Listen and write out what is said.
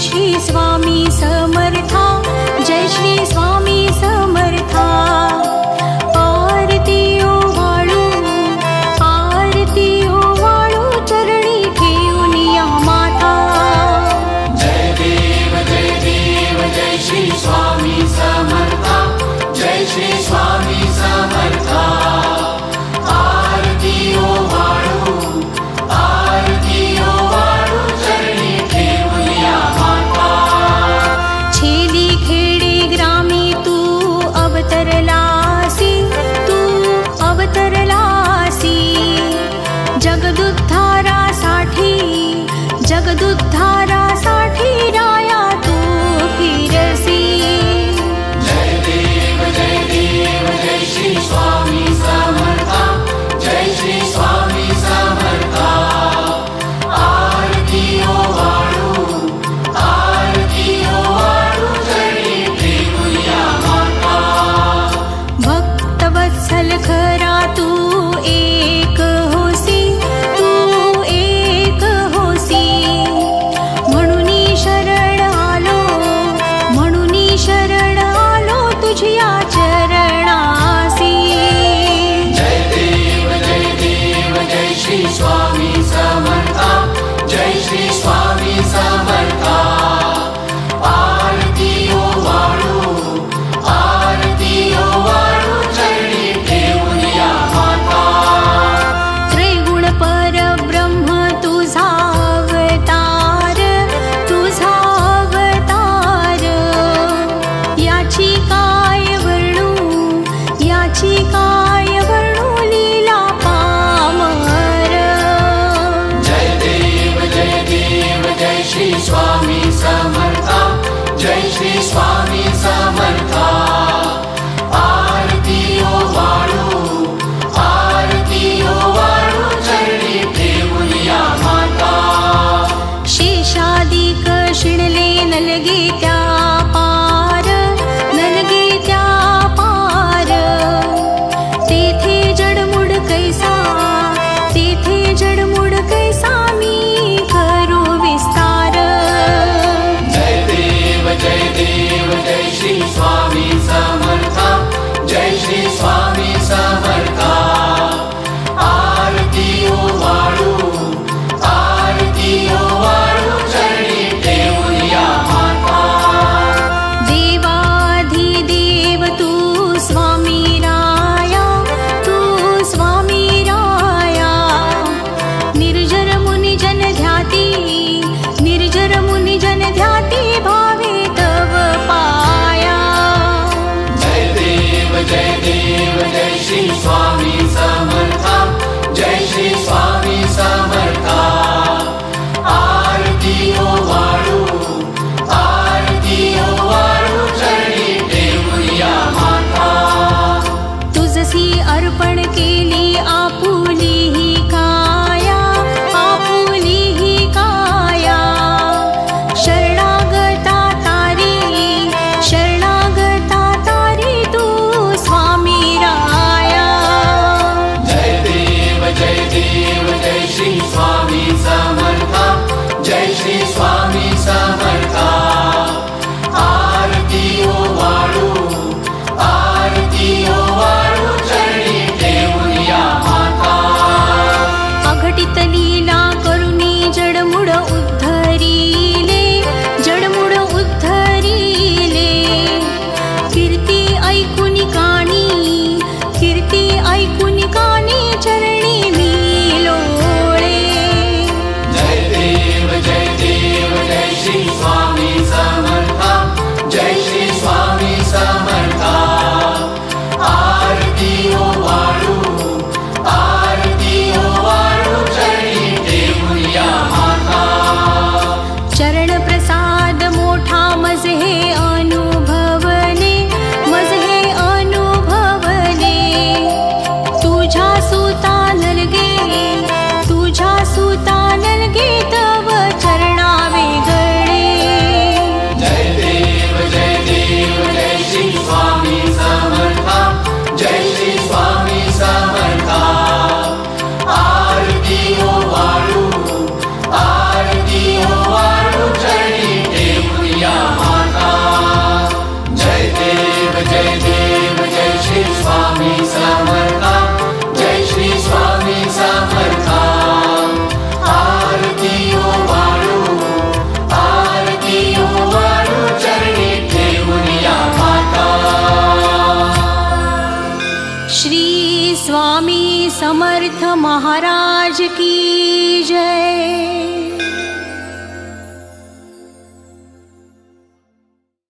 श्री स्वामी समर्था, जय श्री स्वामी समर्था। आरती ओवाळू, आरती ओवाळू, चरणी ठेवून या माथा। जय देव जय श्री स्वामी समर्था, जय श्री स्वामी समर्था। आरती ओवाळू, आरती ओवाळू, चरणी ठेवून या माता। छेली खेडे ग्रामी तू अवतरलासी, तू अवतरलासी। जगदुद्धारासाठी, जगदुद्धारासाठी राया तू फिरसी। जय देव जय श्री स्वामी समर्था, जय श्री स्वामी समर्था। आरती ओवाळू, आरती ओवाळू, चरणी ठेवून या माता। भक्तवत्सल खरा तू एक होसी, तू एक होसी। म्हणूनी शरण आलो, म्हणूनी शरण आलो तुझ्या चरणासी। जय देव जय श्री स्वामी समर्था, जय श्री स्वामी समर्था। आरती ओवाळू, आरती ओवाळू, चरणी ठेवून या माता। त्रिगुण परब्रह्म तुझा अवतार, तुझा अवतार। याची काय वर्णू, याची काय वर्णू, लीला पामर। जय देव जय श्री स्वामी समर्था, जय श्री स्वामी समर्था। आरती ओवाळू, आरती ओवाळू, चरणी ठेवून या माता। शेषादिक शिणले नलगे त्या पार, नलगे त्या पार। तेथे जडमुड कैसा, तेथे जडमुड कैसा, मी करू विस्तार। जय देव जय श्री स्वामी समर्था, जय श्री स्वामी समर्था। आरती ओवाळू, आरती ओवाळू, चरणी ठेवून या माता। देवाधिदेव तू स्वामी राया, तू स्वामी राया। निर्जर मुनी जन ध्याती, निर्जर मुनी जन ध्याती, भावे तव पाया। जय देव जय श्री स्वामी समर्था, जय श्री स्वामी समर्था। आरती ओवाळू, आरती ओवाळू, चरणी ठेवून या माता। तुझसी अर्पण केली आपुली ही काया, आपुली ही काया। शरणागता तारी, शरणागता तारी, तू स्वामी राया। जय देव जय श्री स्वामी समर्था, जय श्री स्वामी समर्था। आरती ओवाळू, आरती ओवाळू, चरणी ठेवून या माता। जय देव जय श्री स्वामी समर्था जय श्री स्वामी समर्था आरती ओ वाळू चरणी ठेवून या माता श्री स्वामी समर्थ महाराज की जय।